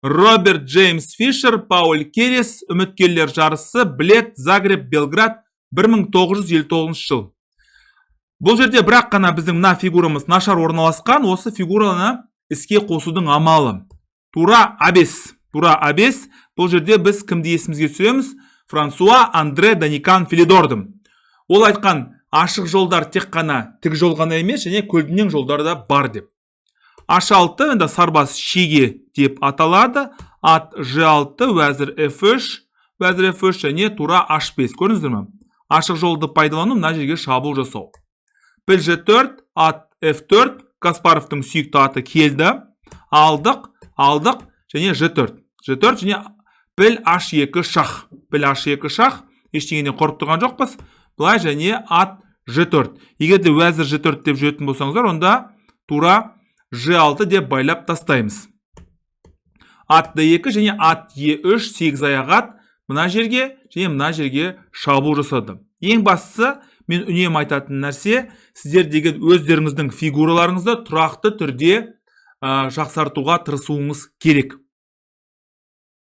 Роберт Джеймс Фишер, Пауль Керес, үміткерлер жарысы, Блед, Загреб, Белград, 1959 жыл. Бұл жерде бірақ қана біздің мына фигурамыз нашар орналасқан, осы фигураны іске қосудың амалы. Тура абес. Бұл жерде біз кімді есімізге түсіреміз? Франсуа Андре Даникан Филидорды. Ол айтқан ашық жолдар тек қана тік жол ғана емес, және көлденең жолдар да бар деп. H6 енді сарбаз шеге деп аталады. Ат G6, вәзір F3, және тура H5. Көрдіңіздер ме? Ашық жолды пайдалану мына жерге шабуыл жасау. Піл G4, ат F4, Каспаровтың сүйікті аты келді. Алдық, және G4. Және піл H2 шах. Ештеңеден қорып тұрған жоқпыз. Бұлай және ат G4. Егерде вәзір G4 деп жүретін болсаңыздар, онда тура G6 деп байлап тастаймыз. Ат D2 және ат E3 сегіз аяқ ат мына жерге және мына жерге шабуыл жасады. Ең бастысы, мен үнемі айтатын нәрсе, сіздер деген өздеріңіздің фигураларыңызды тұрақты түрде жақсартуға тырысуыңыз керек.